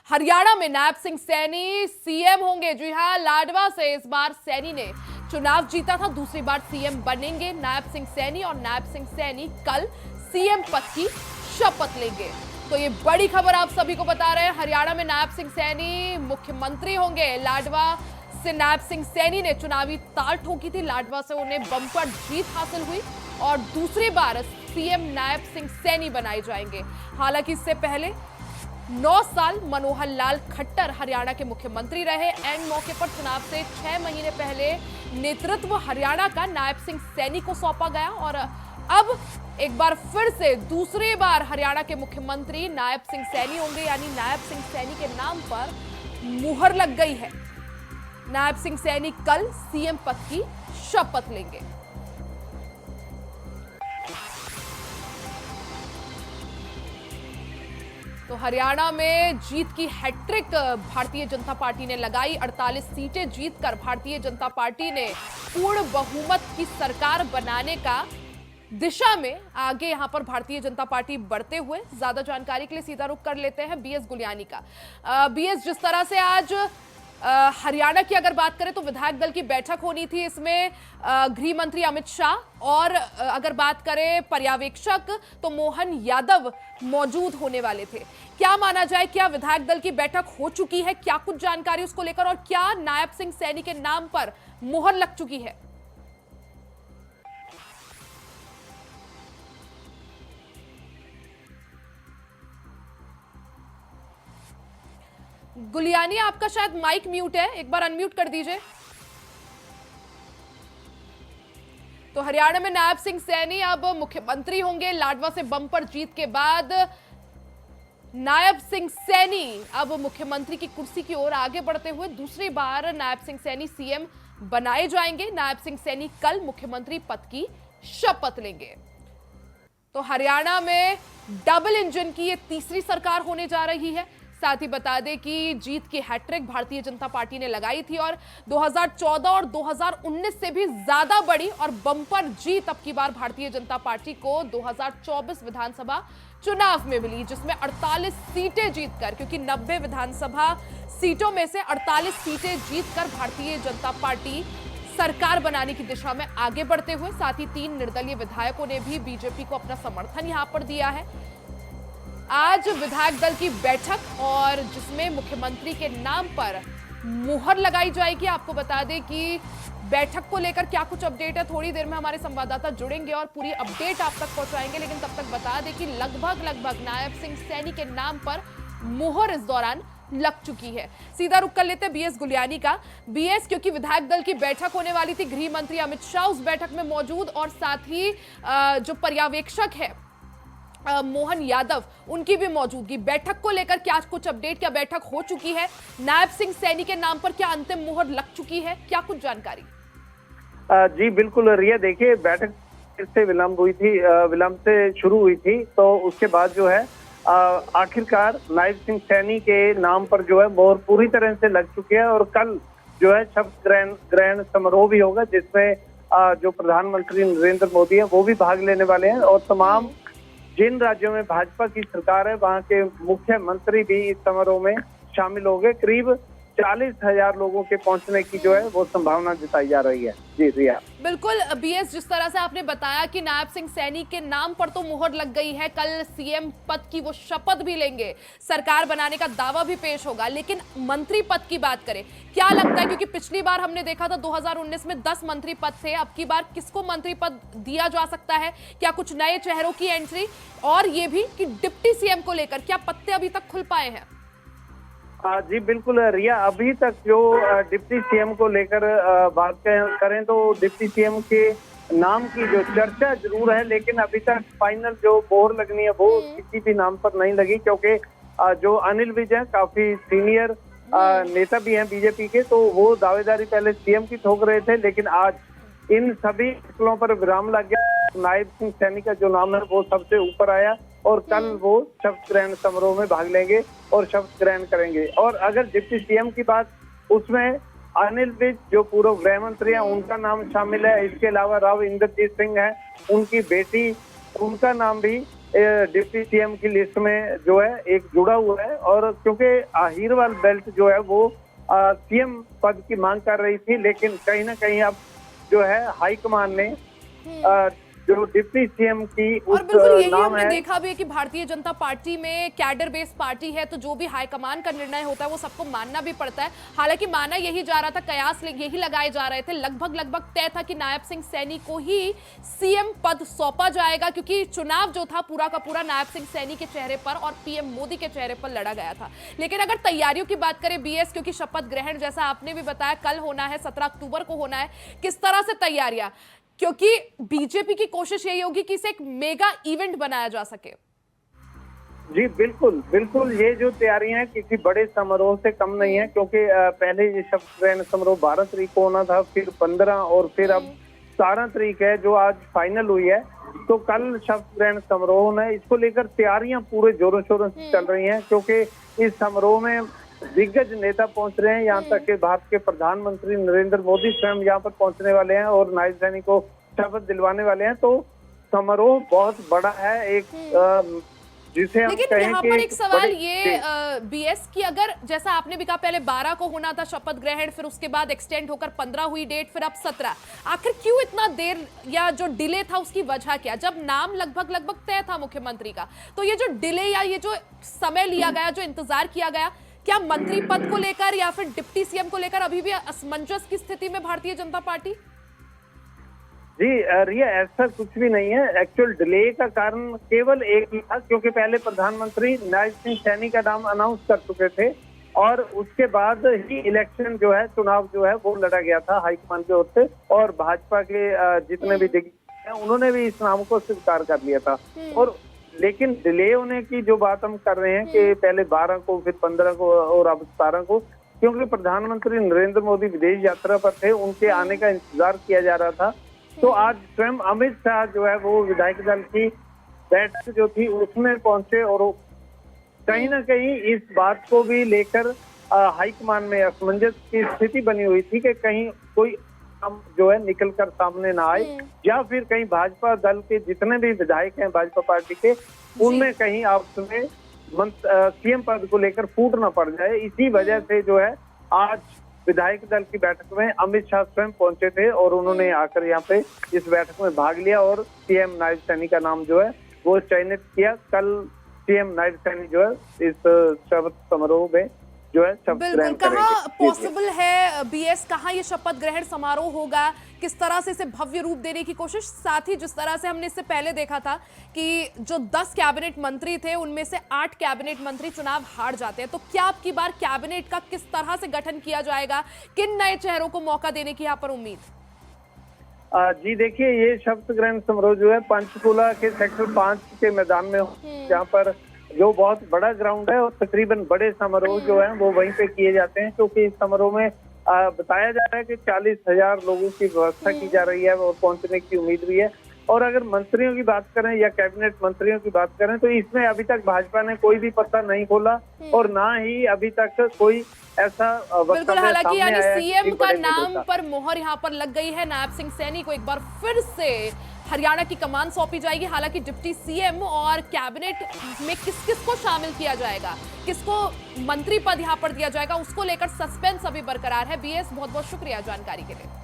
हरियाणा में नायब सिंह सैनी सीएम होंगे। जी हां, लाडवा से इस बार सैनी ने चुनाव जीता था, दूसरी बार सीएम बनेंगे नायब सिंह सैनी और नायब सिंह सैनी कल सीएम पद की शपथ लेंगे। तो ये बड़ी खबर आप सभी को बता रहे हैं। हरियाणा में नायब सिंह सैनी मुख्यमंत्री होंगे। लाडवा से नायब सिंह सैनी ने चुनावी ताल ठोकी थी, लाडवा से उन्हें बम्पर जीत हासिल हुई और दूसरी बार सीएम नायब सिंह सैनी बनाए जाएंगे। हालांकि इससे पहले 9 साल मनोहर लाल खट्टर हरियाणा के मुख्यमंत्री रहे। एंड मौके पर चुनाव से 6 महीने पहले नेतृत्व हरियाणा का नायब सिंह सैनी को सौंपा गया और अब एक बार फिर से दूसरी बार हरियाणा के मुख्यमंत्री नायब सिंह सैनी होंगे, यानी नायब सिंह सैनी के नाम पर मुहर लग गई है। नायब सिंह सैनी कल सीएम पद की शपथ लेंगे। तो हरियाणा में जीत की हैट्रिक भारतीय जनता पार्टी ने लगाई। 48 सीटें जीतकर भारतीय जनता पार्टी ने पूर्ण बहुमत की सरकार बनाने का दिशा में आगे यहां पर भारतीय जनता पार्टी बढ़ते हुए। ज्यादा जानकारी के लिए सीधा रुख कर लेते हैं बीएस गुलियानी का। बीएस, जिस तरह से आज हरियाणा की अगर बात करें तो विधायक दल की बैठक होनी थी, इसमें गृह मंत्री अमित शाह और अगर बात करें पर्यवेक्षक तो मोहन यादव मौजूद होने वाले थे। क्या माना जाए, क्या विधायक दल की बैठक हो चुकी है? क्या कुछ जानकारी उसको लेकर और क्या नायब सिंह सैनी के नाम पर मुहर लग चुकी है? गुलियानी, आपका शायद माइक म्यूट है, एक बार अनम्यूट कर दीजिए। तो हरियाणा में नायब सिंह सैनी अब मुख्यमंत्री होंगे। लाडवा से बम्पर जीत के बाद नायब सिंह सैनी अब मुख्यमंत्री की कुर्सी की ओर आगे बढ़ते हुए दूसरी बार नायब सिंह सैनी सीएम बनाए जाएंगे। नायब सिंह सैनी कल मुख्यमंत्री पद की शपथ लेंगे। तो हरियाणा में डबल इंजन की ये तीसरी सरकार होने जा रही है। साथ ही बता दें कि जीत की हैट्रिक भारतीय जनता पार्टी ने लगाई थी और 2014 और 2019 से भी ज्यादा बड़ी और बम्पर जीत अब की बार भारतीय जनता पार्टी को 2024 विधानसभा चुनाव में मिली, जिसमें 48 सीटें जीतकर, क्योंकि 90 विधानसभा सीटों में से 48 सीटें जीतकर भारतीय जनता पार्टी सरकार बनाने की दिशा में आगे बढ़ते हुए। साथ ही 3 निर्दलीय विधायकों ने भी बीजेपी को अपना समर्थन यहां पर दिया है। आज विधायक दल की बैठक और जिसमें मुख्यमंत्री के नाम पर मुहर लगाई जाएगी। आपको बता दें कि बैठक को लेकर क्या कुछ अपडेट है, थोड़ी देर में हमारे संवाददाता जुड़ेंगे और पूरी अपडेट आप तक पहुंचाएंगे। लेकिन तब तक बता दें कि लगभग नायब सिंह सैनी के नाम पर मुहर इस दौरान लग चुकी है। सीधा रुख कर लेते हैं बीएस गुलियानी का। बीएस, क्योंकि विधायक दल की बैठक होने वाली थी, गृह मंत्री अमित शाह उस बैठक में मौजूद और साथ ही जो पर्यवेक्षक है मोहन यादव, उनकी भी मौजूदगी। बैठक को लेकर क्या कुछ अपडेट, क्या बैठक हो चुकी है? नायब सिंह सैनी के नाम पर क्या अंतिम मुहर लग चुकी है? क्या कुछ जानकारी? जी बिल्कुल रिया, देखिए बैठक से विलंब से शुरू हुई थी, तो उसके बाद जो है आखिरकार नायब सिंह सैनी के नाम पर जो है मोहर पूरी तरह से लग चुकी है और कल जो है शपथ ग्रहण समारोह भी होगा, जिसमें जो प्रधानमंत्री नरेंद्र मोदी है वो भी भाग लेने वाले हैं और तमाम जिन राज्यों में भाजपा की सरकार है वहां के मुख्यमंत्री भी इस समारोह में शामिल हो गए। करीब 40,000 लोगों के पहुंचने की जो है वो संभावना जताई जा रही है। जी रिया, बिल्कुल बीएस, जिस तरह से आपने बताया कि नायब सिंह सैनी के नाम पर तो मुहर लग गई है, कल सीएम पद की वो शपथ भी लेंगे, सरकार बनाने का दावा भी पेश होगा। लेकिन मंत्री पद की बात करें, क्या लगता है, क्योंकि पिछली बार हमने देखा था 2019 में 10 मंत्री पद थे, अब की बार किसको मंत्री पद दिया जा सकता है? क्या कुछ नए चेहरों की एंट्री? और ये भी कि डिप्टी सीएम को लेकर क्या पत्ते अभी तक खुल पाए हैं? जी बिल्कुल रिया, अभी तक जो डिप्टी सीएम को लेकर बात करें तो डिप्टी सीएम के नाम की जो चर्चा जरूर है, लेकिन अभी तक फाइनल जो मोहर लगनी है वो किसी भी नाम पर नहीं लगी, क्योंकि जो अनिल विज है काफी सीनियर नेता भी हैं बीजेपी के, तो वो दावेदारी पहले सीएम की ठोक रहे थे, लेकिन आज इन सभी फैसलों पर विराम लग गया। नायब सिंह सैनी का जो नाम है वो सबसे ऊपर आया और कल वो शपथ ग्रहण समारोह में भाग लेंगे और शपथ ग्रहण करेंगे। और अगर डिप्टी सीएम की बात, उसमें अनिल विज जो पूर्व गृह मंत्री हैं उनका नाम शामिल है। इसके अलावा राव इंद्रजीत सिंह है, उनकी बेटी, उनका नाम भी डिप्टी सीएम की लिस्ट में जो है एक जुड़ा हुआ है। और क्योंकि अहीरवाल बेल्ट जो है वो सीएम पद की मांग कर रही थी, लेकिन कहीं ना कहीं अब जो है हाईकमान ने जो डिप्टी सीएम की उस और बिल्कुल यही नाम हमने है। देखा भी है कि भारतीय जनता पार्टी में कैडर बेस्ड पार्टी है, तो जो भी हाईकमान का निर्णय होता है वो सबको मानना भी पड़ता है। हालांकि माना यही जा रहा था, कयास यही लगाए जा रहे थे, लगभग तय था कि नायब सिंह सैनी को ही सीएम पद सौंपा जाएगा, क्योंकि चुनाव जो था पूरा का पूरा नायब सिंह सैनी के चेहरे पर और पीएम मोदी के चेहरे पर लड़ा गया था। लेकिन अगर तैयारियों की बात करें बीएस, क्योंकि शपथ ग्रहण जैसा आपने भी बताया कल होना है, 17 अक्टूबर को होना है, किस तरह से तैयारियां, क्योंकि बीजेपी की कोशिश यही होगी कि इसे एक मेगा इवेंट बनाया जा सके। जी बिल्कुल ये जो तैयारियां हैं किसी बड़े समारोह से कम नहीं है, क्योंकि पहले ये शपथ ग्रहण समारोह 12 तारीख को होना था, फिर 15 और फिर अब 17 तारीख है जो आज फाइनल हुई है। तो कल शपथ ग्रहण समारोह में इसको लेकर तैयारियां पूरे जोरों शोरों से चल रही हैं, क्योंकि इस समारोह में दिग्गज नेता पहुंच रहे हैं। यहाँ तक कि भारत के प्रधानमंत्री नरेंद्र मोदी स्वयं यहाँ पर पहुंचने वाले हैं और नायब सैनी को शपथ दिलवाने वाले हैं। तो समारोह बहुत बड़ा है, एक जिसे हम लेकिन कहें यहाँ कि पर एक सवाल ये बीएस की, अगर जैसा आपने भी कहा पहले 12 को होना था शपथ ग्रहण, फिर उसके बाद एक्सटेंड होकर 15 हुई डेट, फिर अब 17, आखिर क्यों इतना देर या जो डिले था उसकी वजह क्या? जब नाम लगभग तय था मुख्यमंत्री का, तो ये जो डिले या ये जो समय लिया गया, जो इंतजार किया गया, क्या मंत्री पद को लेकर या फिर डिप्टी सीएम को लेकर अभी भी असमंजस की स्थिति में भारतीय जनता पार्टी? जी रिया, ऐसा कुछ भी नहीं है। एक्चुअल डिले का कारण केवल एक ही था, क्योंकि पहले प्रधानमंत्री नायब सिंह सैनी का नाम अनाउंस कर चुके थे और उसके बाद ही इलेक्शन जो है, चुनाव जो है वो लड़ा गया था हाईकमान की ओर से, और भाजपा के जितने भी दिग्गज हैं उन्होंने भी इस नाम को स्वीकार कर लिया था। और लेकिन डिले होने की जो बात हम कर रहे हैं कि पहले 12 को, फिर 15 को और अब 17 को, क्योंकि प्रधानमंत्री नरेंद्र मोदी विदेश यात्रा पर थे, उनके आने का इंतजार किया जा रहा था। तो आज स्वयं अमित शाह जो है वो विधायक दल की बैठक जो थी उसमें पहुंचे और कहीं ना कहीं इस बात को भी लेकर हाईकमान में असमंजस की स्थिति बनी हुई थी कि कहीं कोई जो है निकल कर सामने ना आए, या फिर कहीं भाजपा दल के जितने भी विधायक हैं भाजपा पार्टी के, उनमें कहीं आपस में सीएम पद को लेकर फूट ना पड़ जाए। इसी वजह से जो है आज विधायक दल की बैठक में अमित शाह स्वयं पहुंचे थे और उन्होंने आकर यहाँ पे इस बैठक में भाग लिया और सीएम नायब सैनी का नाम जो है वो चयनित किया। कल सीएम नायब सैनी जो है इस शपथ समारोह में जो है शपथ ग्रहण करेंगे। कहाँ पॉसिबल है बीएस, कहाँ ये शपथ ग्रहण समारोह होगा, किस तरह से इसे भव्य रूप देने की कोशिश? साथ ही जिस तरह से हमने इससे पहले देखा था कि जो 10 कैबिनेट मंत्री थे उनमें से 8 कैबिनेट मंत्री चुनाव हार जाते हैं, तो क्या अब की बार कैबिनेट का किस तरह से गठन किया जाएगा, किन नए चेहरों को मौका देने की यहाँ पर उम्मीद? जी देखिए, ये शपथ ग्रहण समारोह जो है पंचकुला के सेक्टर 5 के मैदान में, जहाँ पर जो बहुत बड़ा ग्राउंड है और तकरीबन बड़े समारोह जो है वो वहीं पे किए जाते हैं, क्योंकि इस समारोह में बताया जा रहा है कि 40,000 लोगों की व्यवस्था की जा रही है और पहुंचने की उम्मीद भी है। और अगर मंत्रियों की बात करें या कैबिनेट मंत्रियों की बात करें तो इसमें अभी तक भाजपा ने कोई भी पत्ता नहीं खोला और ना ही अभी तक कोई ऐसा बिल्कुल। हालांकि यानी सीएम का नाम पर मोहर यहाँ पर लग गई है, नायब सिंह सैनी को एक बार फिर से हरियाणा की कमान सौंपी जाएगी। हालांकि डिप्टी सीएम और कैबिनेट में किस किस को शामिल किया जाएगा, किसको मंत्री पद यहाँ पर दिया जाएगा, उसको लेकर सस्पेंस अभी बरकरार है। बीएस, बहुत बहुत शुक्रिया जानकारी के लिए।